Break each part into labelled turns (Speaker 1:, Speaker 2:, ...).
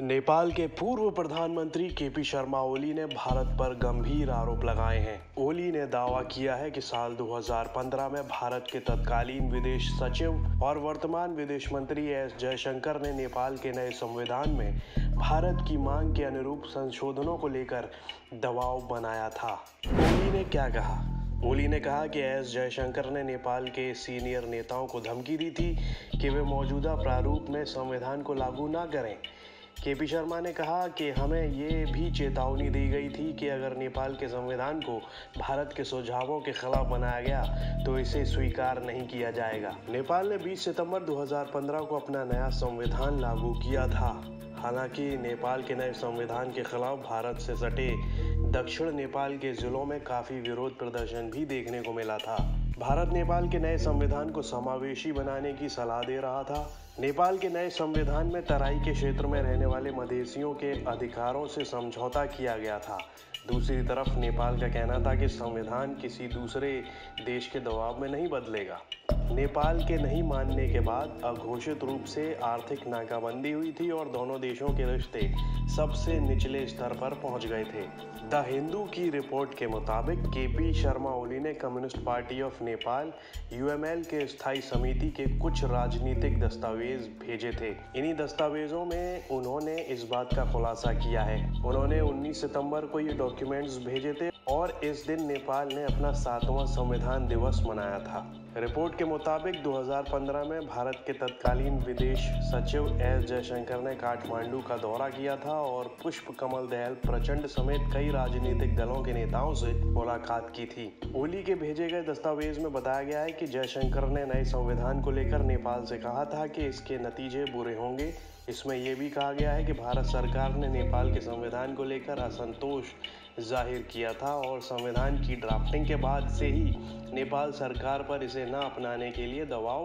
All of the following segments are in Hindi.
Speaker 1: नेपाल के पूर्व प्रधानमंत्री केपी शर्मा ओली ने भारत पर गंभीर आरोप लगाए हैं। ओली ने दावा किया है कि साल 2015 में भारत के तत्कालीन विदेश सचिव और वर्तमान विदेश मंत्री एस जयशंकर ने नेपाल के नए संविधान में भारत की मांग के अनुरूप संशोधनों को लेकर दबाव बनाया था। ओली ने क्या कहा? ओली ने कहा कि एस जयशंकर ने नेपाल के सीनियर नेताओं को धमकी दी थी कि वे मौजूदा प्रारूप में संविधान को लागू न करें। केपी शर्मा ने कहा कि हमें ये भी चेतावनी दी गई थी कि अगर नेपाल के संविधान को भारत के सुझावों के खिलाफ बनाया गया तो इसे स्वीकार नहीं किया जाएगा। नेपाल ने 20 सितंबर 2015 को अपना नया संविधान लागू किया था। हालांकि नेपाल के नए संविधान के खिलाफ भारत से सटे दक्षिण नेपाल के जिलों में काफी विरोध प्रदर्शन भी देखने को मिला था। भारत नेपाल के नए संविधान को समावेशी बनाने की सलाह दे रहा था। नेपाल के नए संविधान में तराई के क्षेत्र में रहने वाले मधेसियों के अधिकारों से समझौता किया गया था। दूसरी तरफ नेपाल का कहना था कि संविधान किसी दूसरे देश के दबाव में नहीं बदलेगा। नेपाल के नहीं मानने के बाद अघोषित रूप से आर्थिक नाकाबंदी हुई थी और दोनों देशों के रिश्ते सबसे निचले स्तर पर पहुंच गए थे। द हिंदू की रिपोर्ट के मुताबिक केपी शर्मा ओली ने communist party of Nepal UML के स्थायी समिति के कुछ राजनीतिक दस्तावेज भेजे थे। इन्हीं दस्तावेजों में उन्होंने इस बात का खुलासा किया है। उन्होंने 19 सितंबर को ये डॉक्यूमेंट्स भेजे थे और इस दिन नेपाल ने अपना 7वां संविधान दिवस मनाया था। रिपोर्ट के मुताबिक 2015 में भारत के तत्कालीन विदेश सचिव एस जयशंकर ने काठमांडू का दौरा किया था और पुष्प कमल दहल प्रचंड समेत कई राजनीतिक दलों के नेताओं से मुलाकात की थी। ओली के भेजे गए दस्तावेज में बताया गया है कि जयशंकर ने नए संविधान को लेकर नेपाल से कहा था कि इसके नतीजे बुरे होंगे। इसमें यह भी कहा गया है कि भारत सरकार ने नेपाल के संविधान को लेकर असंतोष जाहिर किया था और संविधान की ड्राफ्टिंग के बाद से ही नेपाल सरकार पर इसे न अपनाने के लिए दबाव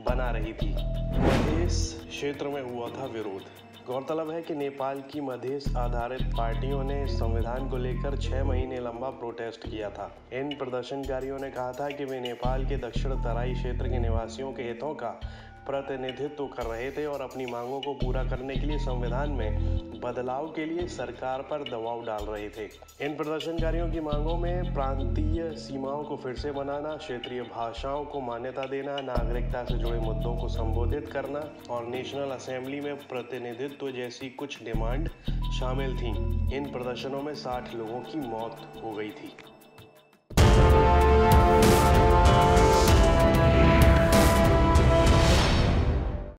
Speaker 1: बना रही थी। मधेश क्षेत्र में हुआ था विरोध। गौरतलब है कि नेपाल की मधेश आधारित पार्टियों ने इस संविधान को लेकर 6 महीने लंबा प्रोटेस्ट किया था। इन प्रदर्शनकारियों ने कहा था कि वे नेपाल के दक्षिण तराई क्षेत्र के निवासियों के हितों का प्रतिनिधित्व कर रहे थे और अपनी मांगों को पूरा करने के लिए संविधान में बदलाव के लिए सरकार पर दबाव डाल रहे थे। इन प्रदर्शनकारियों की मांगों में प्रांतीय सीमाओं को फिर से बनाना, क्षेत्रीय भाषाओं को मान्यता देना, नागरिकता से जुड़े मुद्दों को संबोधित करना और नेशनल असेंबली में प्रतिनिधित्व जैसी कुछ डिमांड शामिल थीं। इन प्रदर्शनों में 60 लोगों की मौत हो गई थी।